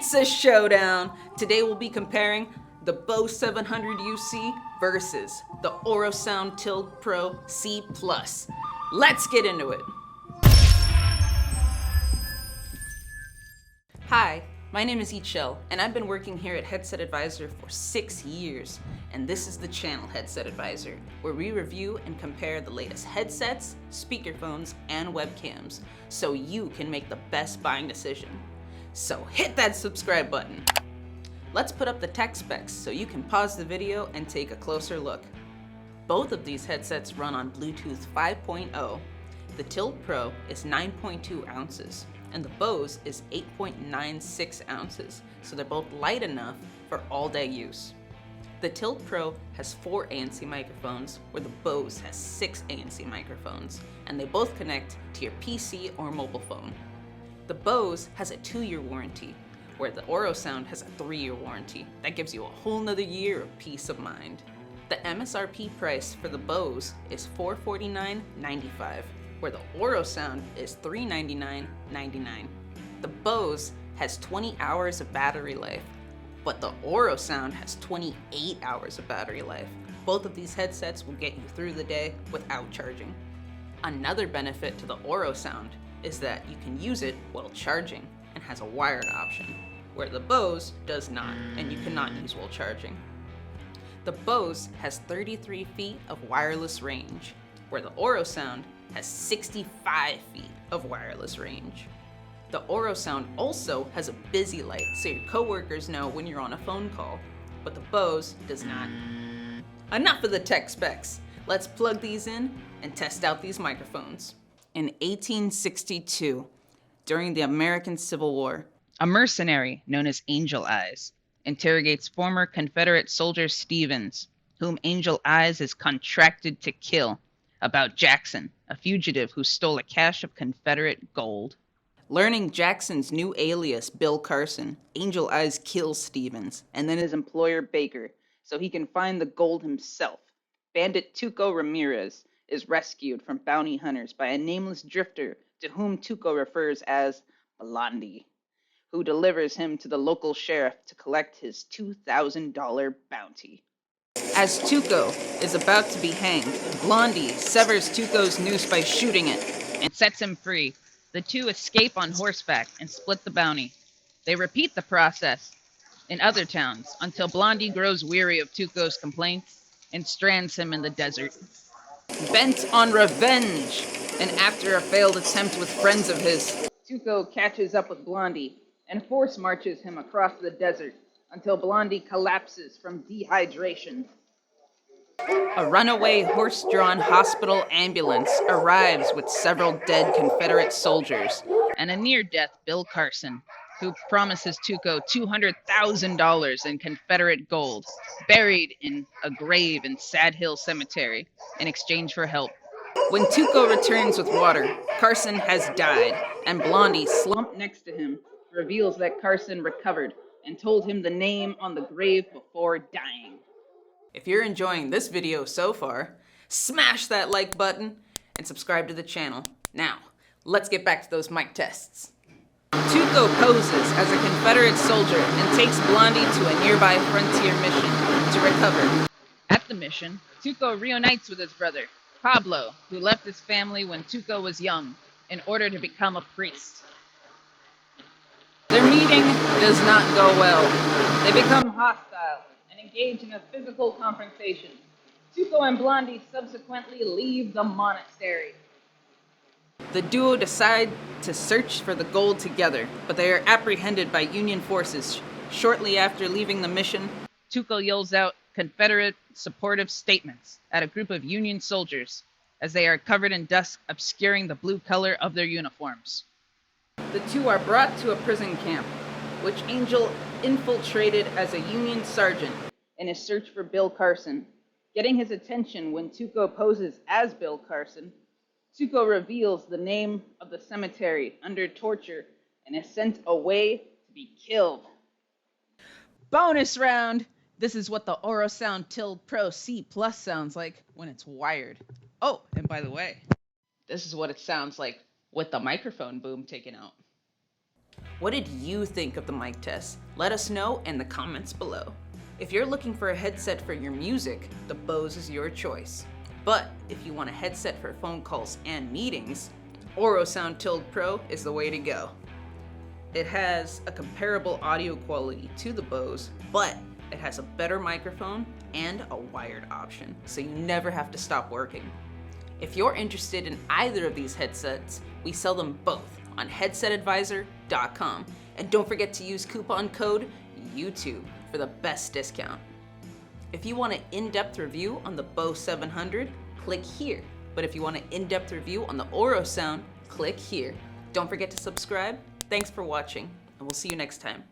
It's a showdown. Today we'll be comparing the Bose 700 UC versus the Orosound Tilt Pro C+. Let's get into it. Hi, my name is Ixchel, and I've been working here at Headset Advisor for 6 years. And this is the channel Headset Advisor, where we review and compare the latest headsets, speakerphones, and webcams, so you can make the best buying decision. So hit that subscribe button. Let's put up the tech specs so you can pause the video and take a closer look. Both of these headsets run on Bluetooth 5.0. The Tilt Pro is 9.2 ounces, and the Bose is 8.96 ounces, so they're both light enough for all-day use. The Tilt Pro has 4 ANC microphones, where the Bose has 6 ANC microphones, and they both connect to your PC or mobile phone. The Bose has a 2-year warranty, where the Orosound has a 3-year warranty. That gives you a whole nother year of peace of mind. The MSRP price for the Bose is $449.95, where the Orosound is $399.99. The Bose has 20 hours of battery life, but the Orosound has 28 hours of battery life. Both of these headsets will get you through the day without charging. Another benefit to the Orosound is that you can use it while charging and has a wired option, where the Bose does not, and you cannot use while charging. The Bose has 33 feet of wireless range, where the Orosound has 65 feet of wireless range. The Orosound also has a busy light, so your coworkers know when you're on a phone call, but the Bose does not. Enough of the tech specs. Let's plug these in and test out these microphones. In 1862, during the American Civil War, a mercenary known as Angel Eyes interrogates former Confederate soldier Stevens, whom Angel Eyes is contracted to kill, about Jackson, a fugitive who stole a cache of Confederate gold. Learning Jackson's new alias, Bill Carson, Angel Eyes kills Stevens and then his employer Baker so he can find the gold himself. Bandit Tuco Ramirez is rescued from bounty hunters by a nameless drifter to whom Tuco refers as Blondie, who delivers him to the local sheriff to collect his $2,000 bounty. As Tuco is about to be hanged, Blondie severs Tuco's noose by shooting it and sets him free. The two escape on horseback and split the bounty. They repeat the process in other towns until Blondie grows weary of Tuco's complaints and strands him in the desert. Bent on revenge, and after a failed attempt with friends of his, Tuco catches up with Blondie and force marches him across the desert until Blondie collapses from dehydration. A runaway horse-drawn hospital ambulance arrives with several dead Confederate soldiers and a near-death Bill Carson, who promises Tuco $200,000 in Confederate gold, buried in a grave in Sad Hill Cemetery, in exchange for help. When Tuco returns with water, Carson has died, and Blondie, slumped next to him, reveals that Carson recovered and told him the name on the grave before dying. If you're enjoying this video so far, smash that like button and subscribe to the channel. Now, let's get back to those mic tests. Tuco poses as a Confederate soldier and takes Blondie to a nearby frontier mission to recover. At the mission, Tuco reunites with his brother, Pablo, who left his family when Tuco was young in order to become a priest. Their meeting does not go well. They become hostile and engage in a physical confrontation. Tuco and Blondie subsequently leave the monastery. The duo decide to search for the gold together, but they are apprehended by Union forces. Shortly after leaving the mission, Tuco yells out Confederate supportive statements at a group of Union soldiers as they are covered in dust obscuring the blue color of their uniforms. The two are brought to a prison camp, which Angel infiltrated as a Union sergeant in his search for Bill Carson. Getting his attention when Tuco poses as Bill Carson, Tuco reveals the name of the cemetery under torture and is sent away to be killed. Bonus round! This is what the Orosound Tilt Pro C+ sounds like when it's wired. Oh, and by the way, this is what it sounds like with the microphone boom taken out. What did you think of the mic test? Let us know in the comments below. If you're looking for a headset for your music, the Bose is your choice. But if you want a headset for phone calls and meetings, Orosound Tilt Pro is the way to go. It has a comparable audio quality to the Bose, but it has a better microphone and a wired option, so you never have to stop working. If you're interested in either of these headsets, we sell them both on headsetadvisor.com. And don't forget to use coupon code YouTube for the best discount. If you want an in-depth review on the Bose 700, click here. But if you want an in-depth review on the Orosound, click here. Don't forget to subscribe. Thanks for watching, and we'll see you next time.